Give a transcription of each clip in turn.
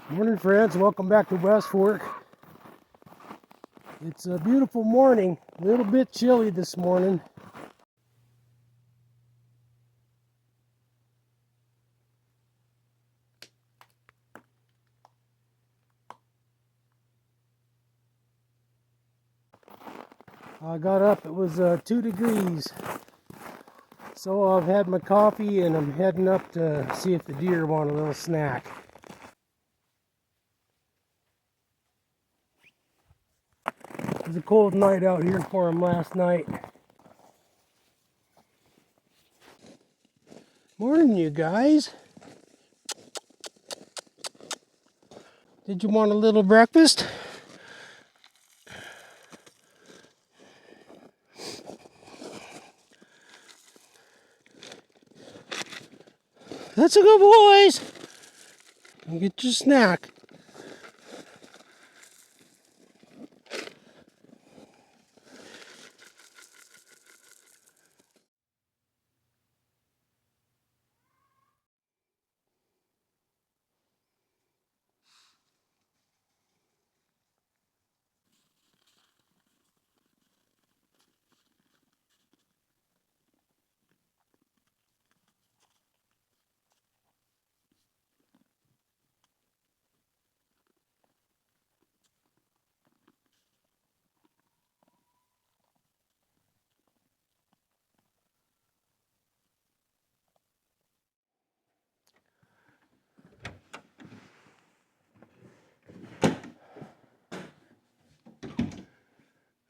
Morning, friends. Welcome back to West Fork. It's a beautiful morning. A little bit chilly this morning. I got up, it was 2 degrees. So I've had my coffee and I'm heading up to see if the deer want a little snack. It was a cold night out here for them last night. Morning, you guys. Did you want a little breakfast? That's a good boys. Get your snack.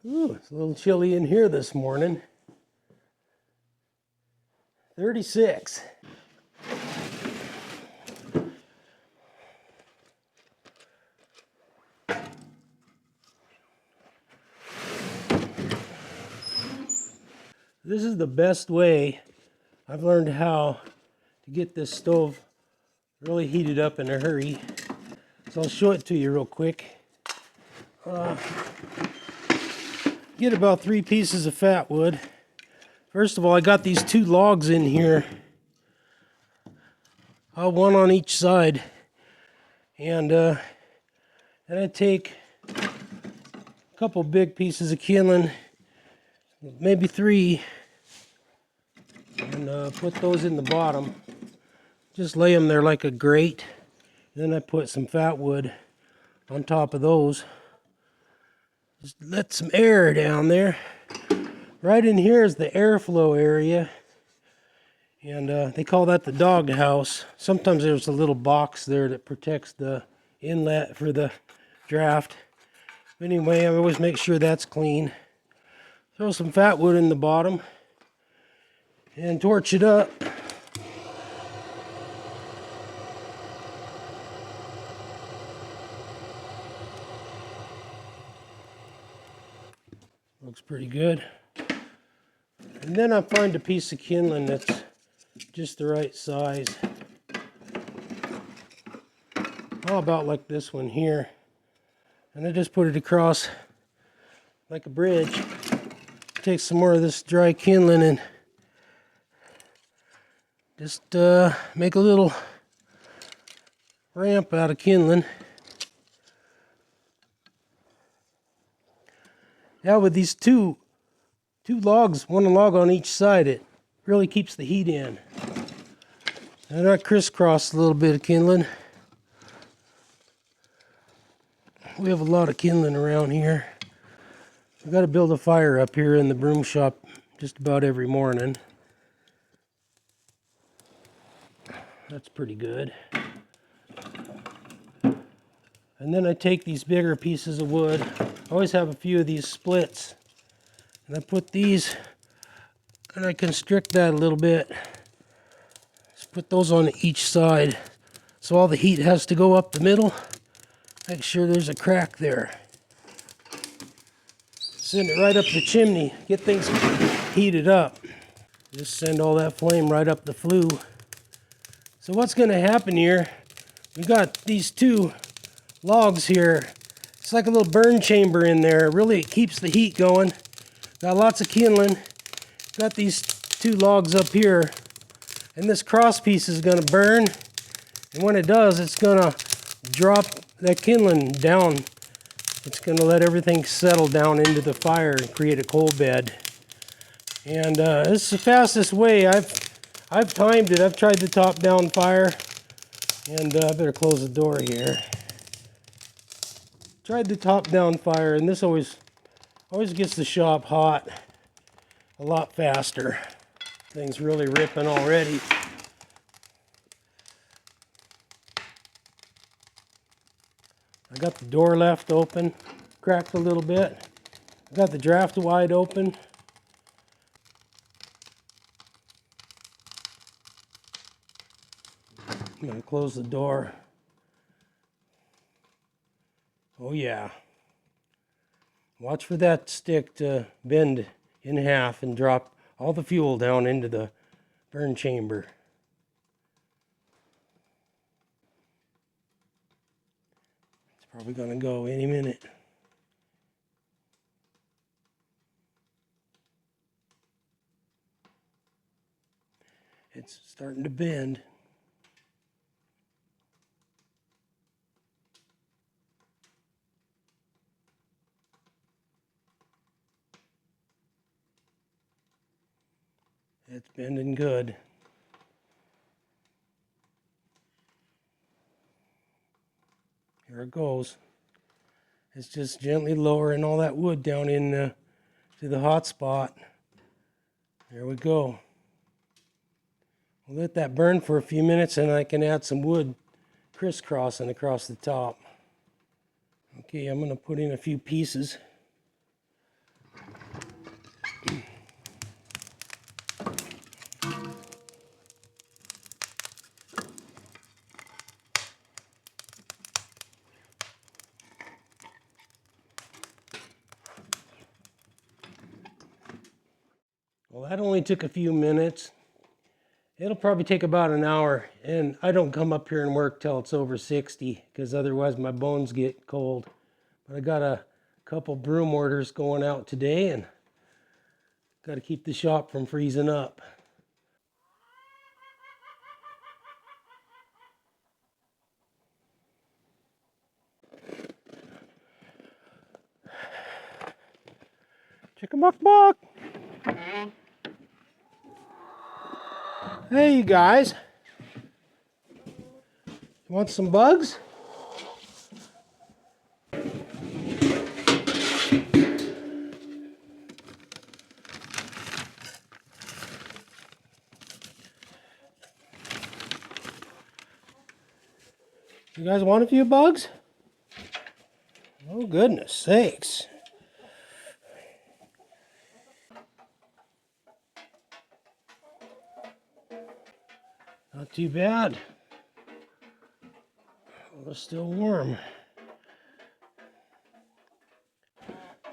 Ooh, it's a little chilly in here this morning. 36. This is the best way I've learned how to get this stove really heated up in a hurry. So I'll show it to you real quick. Get about 3 pieces of fat wood. First of all, I got these 2 logs in here. One on each side. And then I take a couple big pieces of kindling, maybe 3, and put those in the bottom. Just lay them there like a grate. Then I put some fat wood on top of those. Just let some air down there. Right in here is the airflow area. And they call that the dog house. Sometimes there's a little box there that protects the inlet for the draft. Anyway, I always make sure that's clean. Throw some fat wood in the bottom and torch it up. Looks pretty good. And then I find a piece of kindling that's just the right size. How about like this one here? And I just put it across like a bridge. Take some more of this dry kindling and just make a little ramp out of kindling. Now with these two logs, one log on each side, it really keeps the heat in. And I crisscross a little bit of kindling. We have a lot of kindling around here. We've got to build a fire up here in the Broom Shop just about every morning. That's pretty good. And then I take these bigger pieces of wood. I always have a few of these splits. And I put these, and I constrict that a little bit. Just put those on each side. So all the heat has to go up the middle. Make sure there's a crack there. Send it right up the chimney. Get things heated up. Just send all that flame right up the flue. So what's going to happen here, we've got these 2 logs here. It's like a little burn chamber in there. Really, it keeps the heat going. Got lots of kindling. Got these 2 logs up here. And this cross piece is going to burn. And when it does, it's going to drop that kindling down, it's going to let everything settle down into the fire and create a coal bed. And this is the fastest way. I've timed it. I've tried the top down fire, and I better close the door here. Tried the top down fire, and this always gets the shop hot a lot faster. Thing's really ripping already. I got the door left open, cracked a little bit. I got the draft wide open. I'm gonna close the door. Oh yeah. Watch for that stick to bend in half and drop all the fuel down into the burn chamber. It's probably gonna go any minute. It's starting to bend. It's bending good. Here it goes. It's just gently lowering all that wood down in to the hot spot. There we go. We'll let that burn for a few minutes and I can add some wood crisscrossing across the top. Okay, I'm going to put in a few pieces. Well, that only took a few minutes. It'll probably take about an hour, and I don't come up here and work till it's over 60 because otherwise my bones get cold. But I got a couple broom orders going out today and got to keep the shop from freezing up. Chicken buck. Hey, you guys. You want some bugs? You guys want a few bugs? Oh, goodness sakes. Not too bad. Well, it's still warm.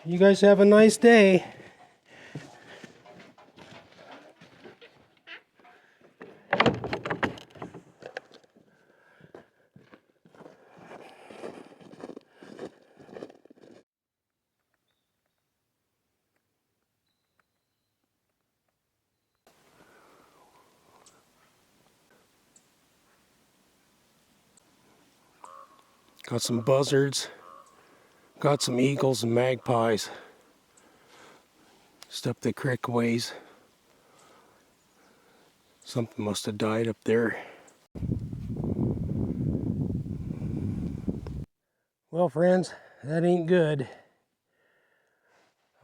You guys have a nice day. Got some buzzards. Got some eagles and magpies. Just up the creek ways. Something must have died up there. Well, friends, that ain't good.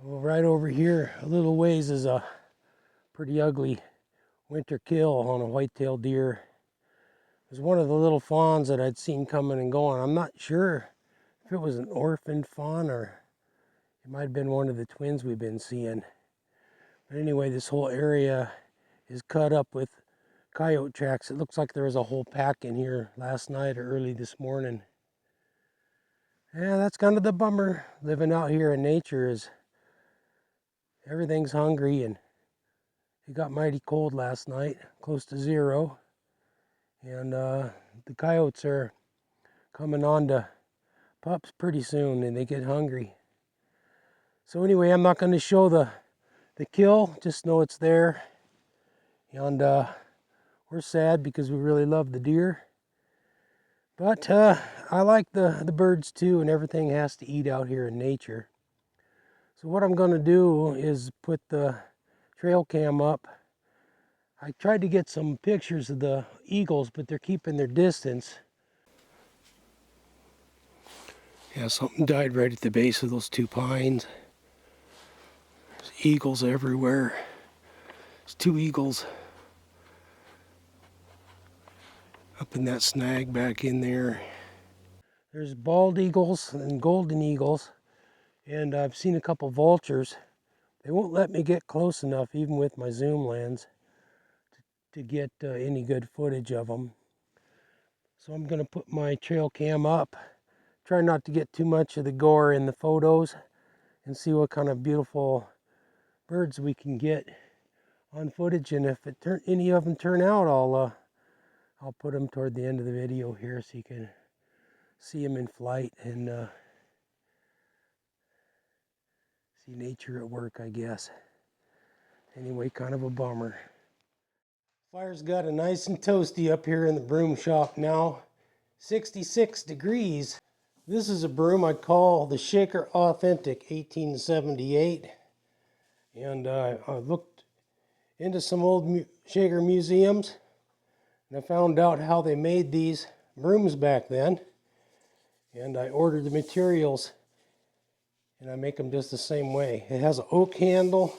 Well, right over here, a little ways, is a pretty ugly winter kill on a white-tailed deer. It was one of the little fawns that I'd seen coming and going. I'm not sure if it was an orphaned fawn or it might have been one of the twins we've been seeing. But anyway, this whole area is cut up with coyote tracks. It looks like there was a whole pack in here last night or early this morning. Yeah, that's kind of the bummer. Living out here in nature is everything's hungry, and it got mighty cold last night, close to 0. And the coyotes are coming on to pups pretty soon, and they get hungry. So anyway, I'm not going to show the kill, just know it's there. And we're sad because we really love the deer. But I like the birds too, and everything has to eat out here in nature. So what I'm going to do is put the trail cam up. I tried to get some pictures of the eagles, but they're keeping their distance. Yeah, something died right at the base of those two pines. There's eagles everywhere. There's two eagles up in that snag back in there. There's bald eagles and golden eagles, and I've seen a couple vultures. They won't let me get close enough, even with my zoom lens, to get any good footage of them. So I'm going to put my trail cam up, try not to get too much of the gore in the photos, and see what kind of beautiful birds we can get on footage. And if any of them turn out, I'll put them toward the end of the video here so you can see them in flight and see nature at work, I guess. Anyway, kind of a bummer. Fire's got it nice and toasty up here in the broom shop now. 66 degrees. This is a broom I call the Shaker Authentic 1878. And I looked into some old Shaker museums, and I found out how they made these brooms back then. And I ordered the materials, and I make them just the same way. It has an oak handle,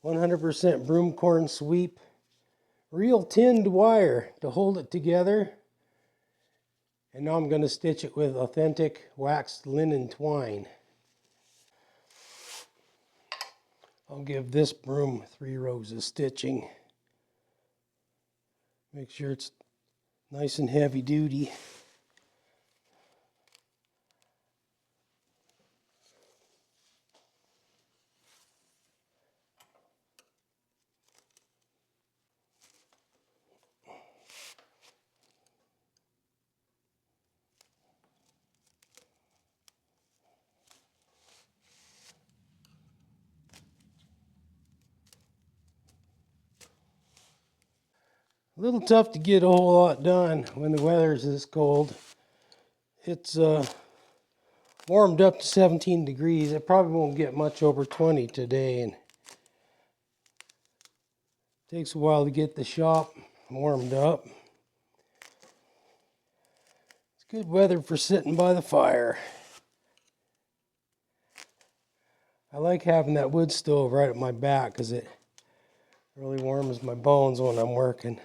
100% broom corn sweep, real tinned wire to hold it together. And now I'm going to stitch it with authentic waxed linen twine. I'll give this broom 3 rows of stitching. Make sure it's nice and heavy duty. A little tough to get a whole lot done when the weather's this cold. It's warmed up to 17 degrees. It probably won't get much over 20 today, and it takes a while to get the shop warmed up. It's good weather for sitting by the fire. I like having that wood stove right at my back because it really warms my bones when I'm working.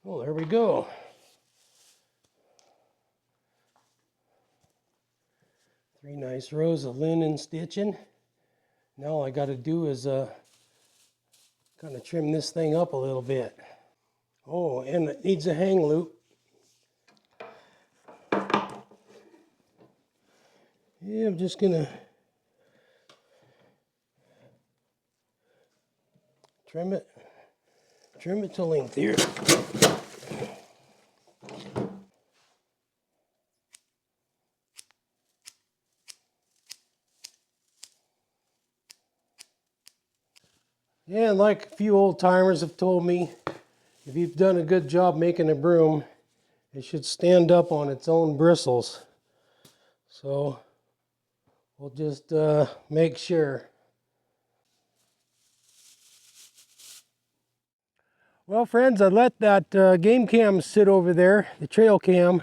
Well, there we go. 3 nice rows of linen stitching. Now all I got to do is kind of trim this thing up a little bit. Oh, and it needs a hang loop. Yeah, I'm just gonna trim it to length here. Yeah, and like a few old timers have told me, if you've done a good job making a broom, it should stand up on its own bristles. So we'll just make sure. Well, friends, I let that game cam sit over there, the trail cam,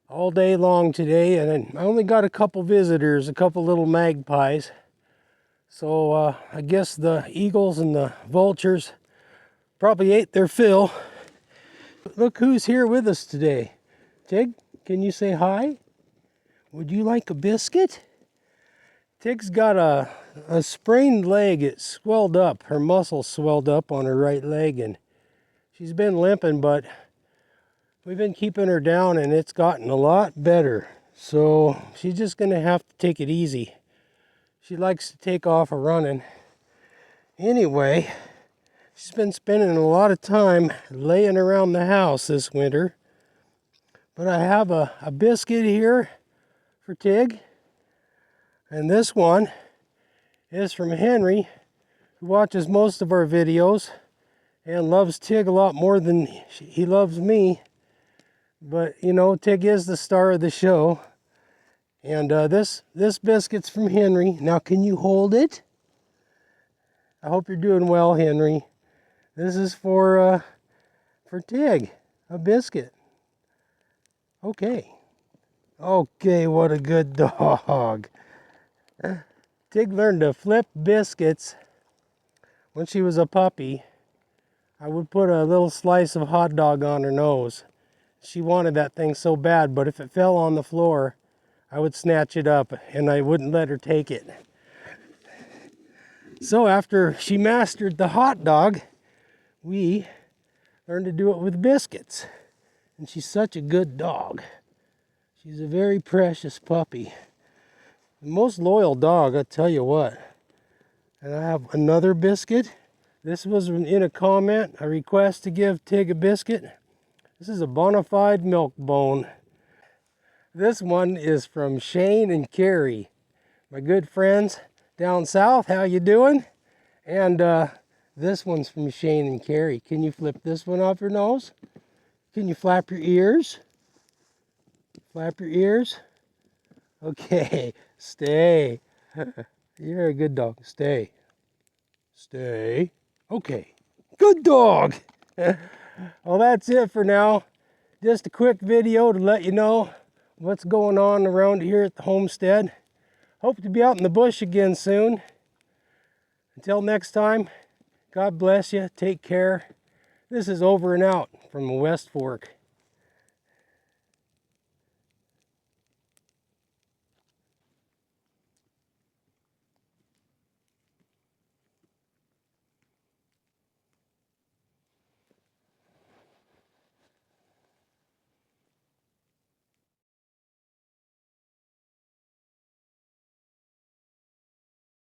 all day long today, and I only got a couple visitors, a couple little magpies. So I guess the eagles and the vultures probably ate their fill. Look who's here with us today. Tig, can you say hi? Would you like a biscuit? Tig's got a sprained leg. It swelled up. Her muscle swelled up on her right leg, and she's been limping, but we've been keeping her down, and it's gotten a lot better. So she's just going to have to take it easy. She likes to take off running. Anyway, she's been spending a lot of time laying around the house this winter. But I have a biscuit here for Tig. And this one is from Henry, who watches most of our videos and loves Tig a lot more than he loves me. But, you know, Tig is the star of the show. And this biscuit's from Henry. Now, can you hold it? I hope you're doing well, Henry. This is for Tig, a biscuit. Okay. Okay, what a good dog. Tig learned to flip biscuits when she was a puppy. I would put a little slice of hot dog on her nose. She wanted that thing so bad, but if it fell on the floor, I would snatch it up and I wouldn't let her take it. So after she mastered the hot dog, we learned to do it with biscuits. And she's such a good dog. She's a very precious puppy. The most loyal dog, I tell you what. And I have another biscuit. This was in a comment, a request to give Tig a biscuit. This is a bona fide milk bone. This one is from Shane and Carrie, my good friends down south. How you doing? And this one's from Shane and Carrie. Can you flip this one off your nose? Can you flap your ears? Flap your ears? Okay, stay. You're a good dog. Stay. Stay. Okay, good dog. Well, that's it for now. Just a quick video to let you know what's going on around here at the homestead. Hope to be out in the bush again soon. Until next time, God bless you. Take care. This is over and out from West Fork.